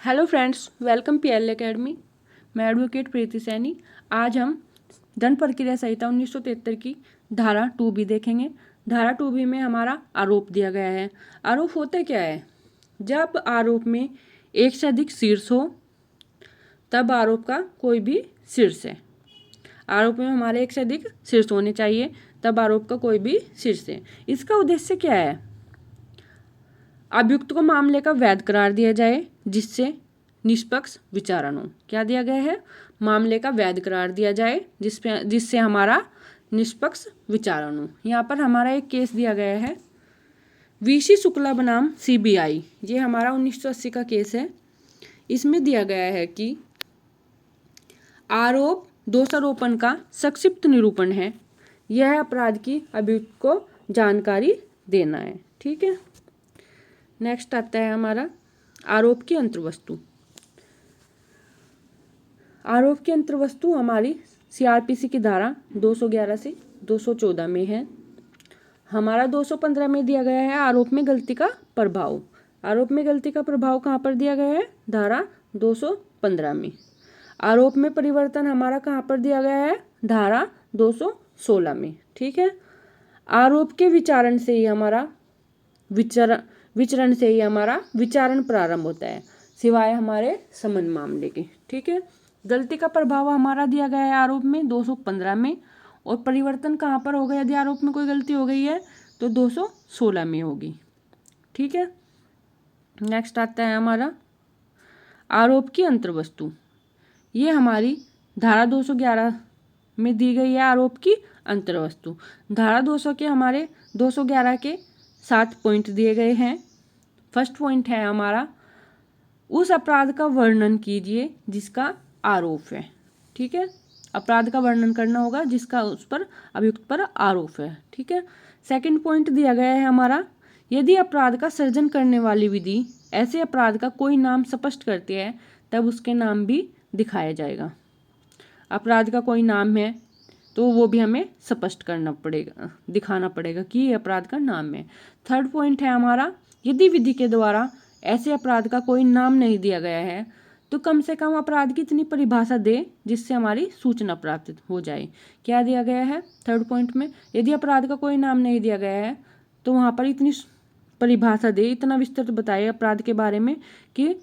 Hello friends, welcome PL academy. मैं advocate प्रीति सैनी। आज हम दंड प्रक्रिया संहिता 1973 की धारा 2B देखेंगे। धारा 2B में हमारा आरोप दिया गया है। आरोप होता क्या है? जब आरोप में एक से अधिक शीर्ष हो तब आरोप का कोई भी शीर्ष है। आरोप में हमारे एक से अधिक शीर्ष होने चाहिए, तब आरोप का कोई भी शीर्ष है। इसका उद्देश्य क्या है? अभियुक्त को मामले का वैध करार दिया जाए जिससे निष्पक्ष विचारण हो। क्या दिया गया है? मामले का वैध करार दिया जाए जिससे हमारा निष्पक्ष विचारण हो। यहाँ पर हमारा एक केस दिया गया है, वीसी शुक्ला बनाम सीबीआई। ये हमारा 1980 का केस है। इसमें दिया गया है कि आरोप दोषारोपण का संक्षिप्त निरूपण है। यह अपराध की अभियुक्त को जानकारी देना है। ठीक है। नेक्स्ट आता है हमारा आरोप की अंतर्वस्तु। आरोप की अंतर्वस्तु हमारी सीआरपीसी की धारा 211 से 214 में है। हमारा 215 में दिया गया है आरोप में गलती का प्रभाव। आरोप में गलती का प्रभाव कहाँ पर दिया गया है? धारा 215 में। आरोप में परिवर्तन हमारा कहाँ पर दिया गया है? धारा 216 में। ठीक है। आरोप के विचारण से ही हमारा विचारण प्रारंभ होता है, सिवाय हमारे समन मामले के। ठीक है। गलती का प्रभाव हमारा दिया गया है आरोप में 215 में, और परिवर्तन कहाँ पर होगा? यदि आरोप में कोई गलती हो गई है तो 216 में होगी। ठीक है। नेक्स्ट आता है हमारा आरोप की अंतर्वस्तु। ये हमारी धारा 211 में दी गई है आरोप की अंतर्वस्तु। धारा 211 के 7 पॉइंट दिए गए हैं। फर्स्ट पॉइंट है हमारा, उस अपराध का वर्णन कीजिए जिसका आरोप है। ठीक है। अपराध का वर्णन करना होगा जिसका उस पर अभियुक्त पर आरोप है। ठीक है। सेकंड पॉइंट दिया गया है हमारा, यदि अपराध का सृजन करने वाली विधि ऐसे अपराध का कोई नाम स्पष्ट करती है तब उसके नाम भी दिखाया जाएगा। अपराध का कोई नाम है तो वो भी हमें स्पष्ट करना पड़ेगा, दिखाना पड़ेगा कि ये अपराध का नाम है। थर्ड पॉइंट है हमारा, यदि विधि के द्वारा ऐसे अपराध का कोई नाम नहीं दिया गया है तो कम से कम अपराध की इतनी परिभाषा दे जिससे हमारी सूचना प्राप्त हो जाए। क्या दिया गया है थर्ड पॉइंट में? यदि अपराध का कोई नाम नहीं दिया गया है तो वहाँ पर इतनी परिभाषा दे, इतना विस्तृत बताए अपराध के बारे में कि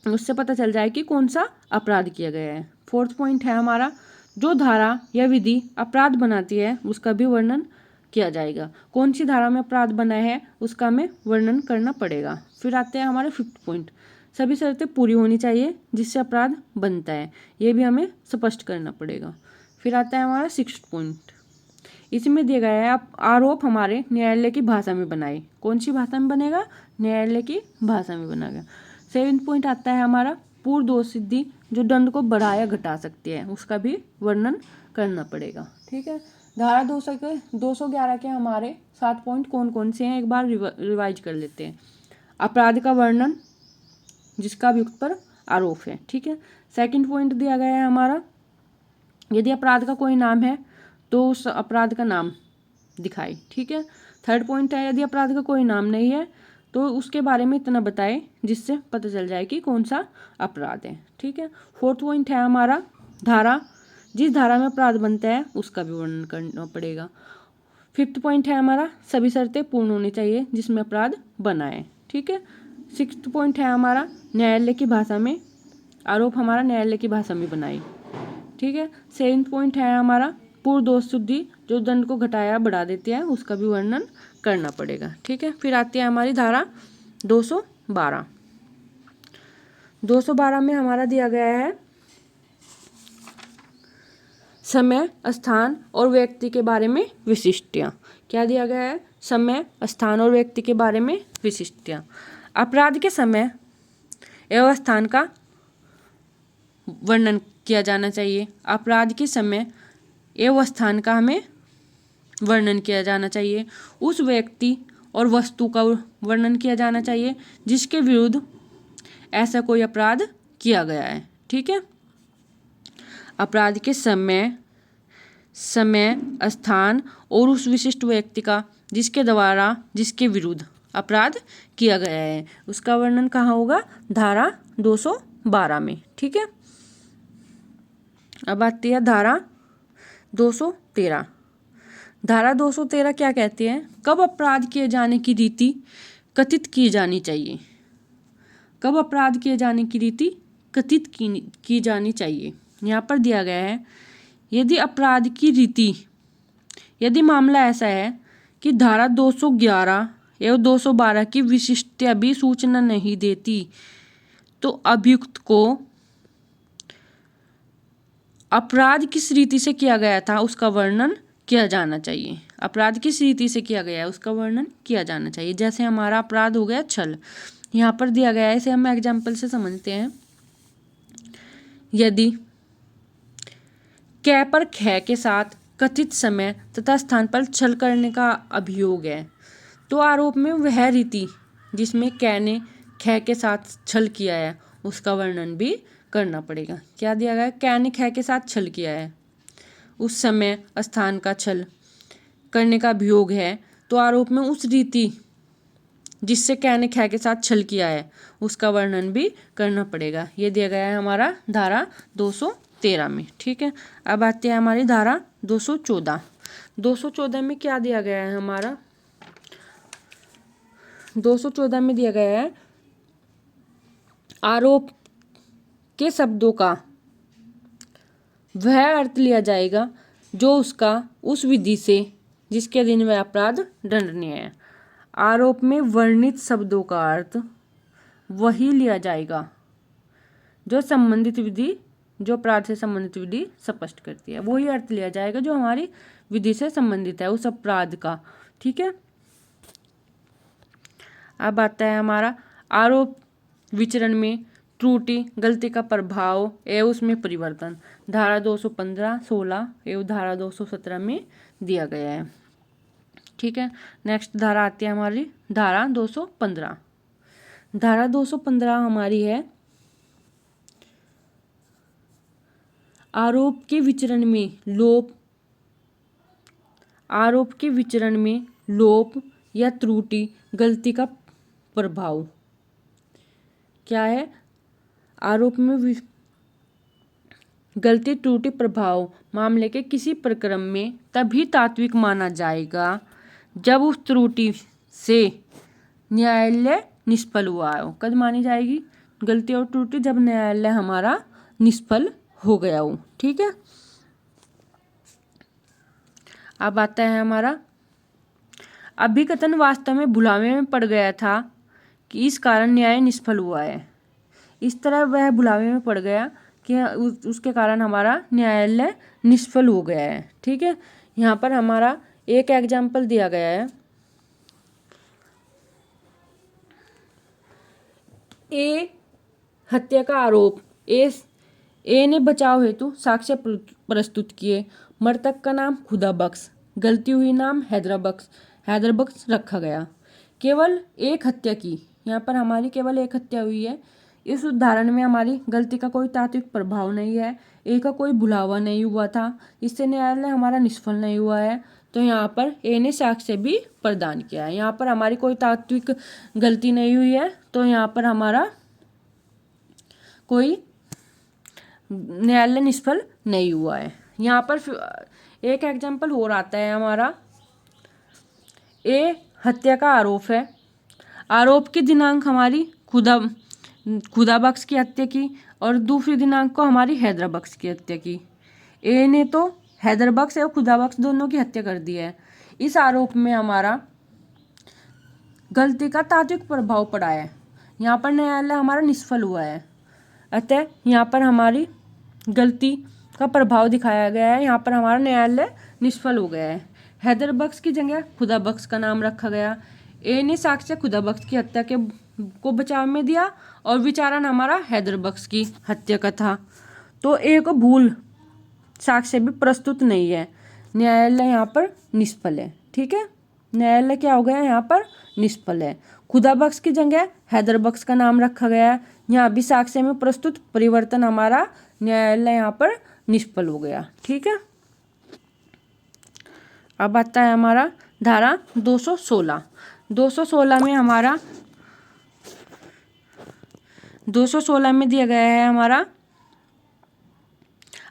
उससे पता चल जाए कि कौन सा अपराध किया गया है। फोर्थ पॉइंट है हमारा, जो धारा या विधि अपराध बनाती है उसका भी वर्णन किया जाएगा। कौन सी धारा में अपराध बना है उसका हमें वर्णन करना पड़ेगा। फिर आते हैं हमारे फिफ्थ पॉइंट, सभी शर्तें पूरी होनी चाहिए जिससे अपराध बनता है, ये भी हमें स्पष्ट करना पड़ेगा। फिर आता है हमारा सिक्स्थ पॉइंट, इसमें दिया गया है आरोप हमारे न्यायालय की भाषा में बनाए। कौन सी भाषा में बनेगा? न्यायालय की भाषा में बनेगा। सेवेंथ पॉइंट आता है हमारा, पूर्व दोष सिद्धि जो दंड को बढ़ाया घटा सकती है उसका भी वर्णन करना पड़ेगा। ठीक है। धारा 211 के हमारे 7 पॉइंट कौन कौन से हैं एक बार रिवाइज कर लेते हैं। अपराध का वर्णन जिसका अभियुक्त पर आरोप है। ठीक है। सेकंड पॉइंट दिया गया है हमारा, यदि अपराध का कोई नाम है तो उस अपराध का नाम दिखाए। ठीक है। थर्ड पॉइंट है, यदि अपराध का कोई नाम नहीं है तो उसके बारे में इतना बताए जिससे पता चल जाए कि कौन सा अपराध है। ठीक है। फोर्थ पॉइंट है हमारा, जिस धारा में अपराध बनता है उसका भी वर्णन करना पड़ेगा। फिफ्थ पॉइंट है हमारा, सभी शर्तें पूर्ण होनी चाहिए जिसमें अपराध बना है। ठीक है। सिक्स्थ पॉइंट है हमारा, न्यायालय की भाषा में आरोप हमारा न्यायालय की भाषा में बनाए। ठीक है। सेवेंथ पॉइंट है हमारा, पूर्व दोष सिद्धि जो दंड को घटाया बढ़ा देती है उसका भी वर्णन करना पड़ेगा। ठीक है। फिर आती है हमारी धारा 212। 212 में हमारा दिया गया है समय, स्थान और व्यक्ति के बारे में विशिष्टियाँ। क्या दिया गया है? समय, स्थान और व्यक्ति के बारे में विशिष्टियाँ। अपराध के समय एवं स्थान का वर्णन किया जाना चाहिए। अपराध के समय एवं स्थान का हमें वर्णन किया जाना चाहिए। उस व्यक्ति और वस्तु का वर्णन किया जाना चाहिए जिसके विरुद्ध ऐसा कोई अपराध किया गया है। ठीक है। अपराध के समय, स्थान और उस विशिष्ट व्यक्ति का जिसके द्वारा जिसके विरुद्ध अपराध किया गया है। उसका वर्णन कहाँ होगा? धारा 212 में। ठीक है, अब आती है धारा 213। धारा 213 क्या कहती है? कब अपराध किए जाने की रीति कथित की जानी चाहिए? कब अपराध किए जाने की रीति कथित की जानी चाहिए? यहाँ पर दिया गया है, यदि अपराध की रीति, यदि मामला ऐसा है कि धारा 211 एवं 212 की विशिष्ट भी सूचना नहीं देती, तो अभियुक्त को अपराध किस रीति से किया गया था उसका वर्णन किया जाना चाहिए। अपराध किस रीति से किया गया है उसका वर्णन किया जाना चाहिए। जैसे हमारा अपराध हो गया छल, यहाँ पर दिया गया है, इसे हम एग्जाम्पल से समझते हैं। यदि कै पर ख के साथ कथित समय तथा स्थान पर छल करने का अभियोग है, तो आरोप में वह रीति जिसमें कै ने ख के साथ छल किया है उसका वर्णन भी करना पड़ेगा। क्या दिया गया है? कै ने ख के साथ छल किया है, उस समय स्थान का छल करने का अभियोग है, तो आरोप में उस रीति जिससे कै ने ख के साथ छल किया है उसका वर्णन भी करना पड़ेगा। ये दिया गया है हमारा धारा 213 में। ठीक है, अब आती है हमारी धारा 214। 214 में क्या दिया गया है हमारा? 214 में दिया गया है, आरोप के शब्दों का वह अर्थ लिया जाएगा जो उसका उस विधि से जिसके अधीन वह अपराध दंडनीय है। आरोप में वर्णित शब्दों का अर्थ वही लिया जाएगा जो संबंधित विधि, जो अपराध से संबंधित विधि स्पष्ट करती है, वही अर्थ लिया जाएगा जो हमारी विधि से संबंधित है उस अपराध का। ठीक है, अब आता है हमारा आरोप विचरण में त्रुटि, गलती का प्रभाव एवं उसमें परिवर्तन। धारा 215, 16 एवं धारा 217 में दिया गया है। ठीक है, नेक्स्ट धारा आती है हमारी धारा 215। धारा 215 हमारी है, आरोप के विचरण में लोप, आरोप के विचरण में लोप या त्रुटि, गलती का प्रभाव। क्या है? आरोप में गलती, त्रुटि, प्रभाव मामले के किसी प्रक्रम में तभी तात्विक माना जाएगा जब उस त्रुटि से न्यायालय निष्फल हुआ हो। कब मानी जाएगी गलती और त्रुटि? जब न्यायालय हमारा निष्फल हो गया हो। ठीक है, अब आता है हमारा अभिकथन वास्तव में भुलावे में पड़ गया था कि इस कारण न्याय निष्फल हुआ है। इस तरह वह भुलावे में पड़ गया कि उसके कारण हमारा न्यायालय निष्फल हो गया है। ठीक है, यहाँ पर हमारा एक एग्जाम्पल दिया गया है, ए हत्या का आरोप ए ने बचाव हेतु साक्ष्य प्रस्तुत किए। मृतक का नाम खुदा बख्श, गलती हुई नाम हैदर बख्श रखा गया। केवल एक हत्या की, यहाँ पर हमारी केवल एक हत्या हुई है। इस उदाहरण में हमारी गलती का कोई तात्विक प्रभाव नहीं है, ए का कोई भुलावा नहीं हुआ था, इससे न्यायालय हमारा निष्फल नहीं हुआ है। तो यहाँ पर ए ने साक्ष्य भी प्रदान किया है। यहाँ पर हमारी कोई तात्विक गलती नहीं हुई है, तो यहाँ पर हमारा कोई न्यायालय निष्फल नहीं हुआ है। यहाँ पर एक एग्जाम्पल और आता है हमारा, ए हत्या का आरोप है। आरोप की दिनांक हमारी खुदा बख्श की हत्या की और दूसरी दिनांक को हमारी हैदर बख्श की हत्या की। ए ने तो हैदर बख्श और खुदा बख्श दोनों की हत्या कर दी है। इस आरोप में हमारा गलती का तात्विक प्रभाव पड़ा है, यहाँ पर न्यायालय हमारा निष्फल हुआ है। अतः यहाँ पर हमारी गलती का प्रभाव दिखाया गया है, यहाँ पर हमारा न्यायालय निष्फल हो गया है। हैदर बख्श की जगह खुदा बख्श का नाम रखा गया। ए ने साक्ष्य खुदा बख्श की हत्या को बचाव में दिया और विचारण हमारा हैदर बख्श की हत्या का था। तो ए को भूल साक्ष्य भी प्रस्तुत नहीं है, न्यायालय यहाँ पर निष्फल है। ठीक है, न्यायालय क्या हो गया यहाँ पर? निष्फल है। खुदा बख्श की जगह हैदर बख्श का नाम रखा गया है, यहाँ भी साक्ष्य में प्रस्तुत परिवर्तन हमारा न्यायालय यहाँ पर निष्फल हो गया। ठीक है, अब आता है हमारा धारा 216। 216 में हमारा 216 में दिया गया है हमारा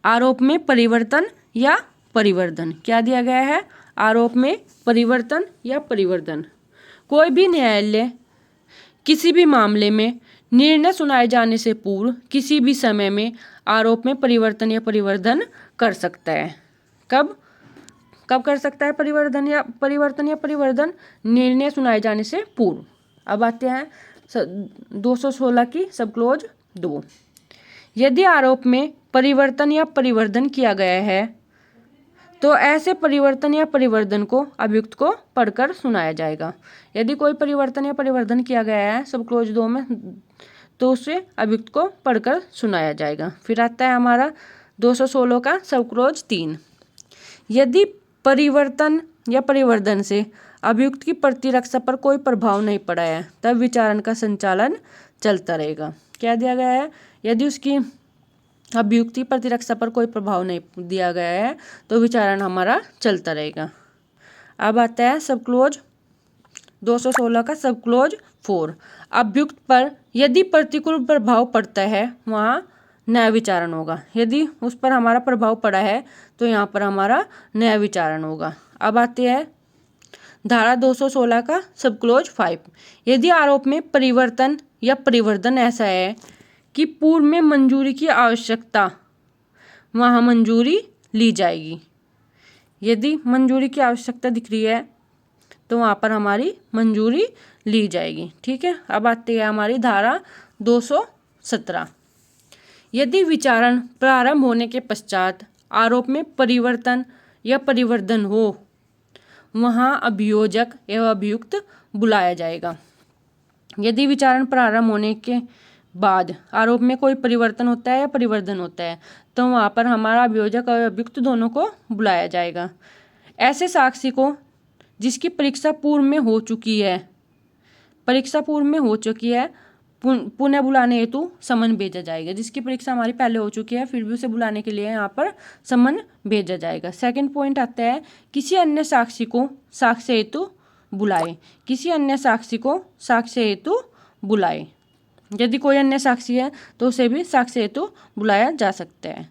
आरोप में परिवर्तन या परिवर्धन। क्या दिया गया है? आरोप में परिवर्तन या परिवर्धन। कोई भी न्यायालय किसी भी मामले में निर्णय सुनाए जाने से पूर्व किसी भी समय में आरोप में परिवर्तन या परिवर्धन कर सकता है। कब कब कर सकता है परिवर्तन या परिवर्धन? निर्णय सुनाए जाने से पूर्व। अब आते हैं 216 की सब क्लोज 2। यदि आरोप में परिवर्तन या परिवर्धन किया गया है तो ऐसे परिवर्तन या परिवर्धन को अभियुक्त को पढ़कर सुनाया जाएगा। यदि कोई परिवर्तन या परिवर्धन किया गया है सब क्लोज 2 में तो उसे अभियुक्त को पढ़कर सुनाया जाएगा। फिर आता है हमारा 216 का सब क्लोज 3। यदि परिवर्तन या परिवर्धन से अभियुक्त की प्रतिरक्षा पर कोई प्रभाव नहीं पड़ा है तब विचारण का संचालन चलता रहेगा। क्या दिया गया है? यदि उसकी अभियुक्त की प्रतिरक्षा पर कोई प्रभाव नहीं दिया गया है तो विचारण हमारा चलता रहेगा। अब आता है सब क्लोज 216 का सब क्लोज 4। अभियुक्त पर यदि प्रतिकूल प्रभाव पड़ता है वहाँ न्याय विचारण होगा। यदि उस पर हमारा प्रभाव पड़ा है तो यहाँ पर हमारा न्याय विचारण होगा। अब आते हैं धारा 216 का सब क्लोज 5। यदि आरोप में परिवर्तन या परिवर्धन ऐसा है कि पूर्व में मंजूरी की आवश्यकता, वहाँ मंजूरी ली जाएगी। यदि मंजूरी की आवश्यकता दिख रही है तो वहाँ पर हमारी मंजूरी ली जाएगी। ठीक है। अब आती है हमारी धारा 217। यदि विचारण प्रारंभ होने के पश्चात आरोप में परिवर्तन या परिवर्धन हो वहाँ अभियोजक एवं अभियुक्त बुलाया जाएगा। यदि विचारण प्रारंभ होने के बाद आरोप में कोई परिवर्तन होता है या परिवर्धन होता है तो वहाँ पर हमारा अभियोजक और अभियुक्त दोनों को बुलाया जाएगा। ऐसे साक्षी को जिसकी परीक्षा पूर्व में हो चुकी है पुनः बुलाने हेतु समन भेजा जाएगा। जिसकी परीक्षा हमारी पहले हो चुकी है फिर भी उसे बुलाने के लिए यहाँ पर समन भेजा जाएगा। सेकंड पॉइंट आता है किसी अन्य साक्षी को साक्ष्य हेतु बुलाए। किसी अन्य साक्षी को साक्ष्य हेतु बुलाए। यदि कोई अन्य साक्षी है तो उसे भी साक्ष्य हेतु बुलाया जा सकता है।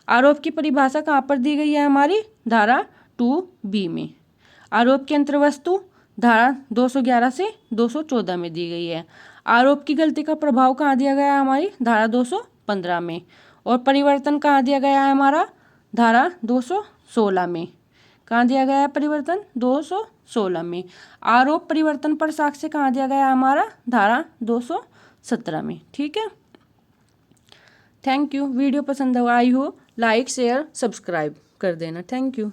आरोप की परिभाषा कहाँ पर दी गई है? हमारी धारा 2B में। आरोप की अंतर्वस्तु धारा 211 से 214 में दी गई है। आरोप की गलती का प्रभाव कहाँ दिया गया है? हमारी धारा 215 में। और परिवर्तन कहाँ दिया गया है? हमारा धारा 216 में। कहाँ दिया गया है परिवर्तन? 216 में। आरोप परिवर्तन पर साक्ष्य कहाँ दिया गया है? हमारा धारा 217 में। ठीक है। Thank you. वीडियो पसंद आई हो लाइक शेयर सब्सक्राइब कर देना। Thank you.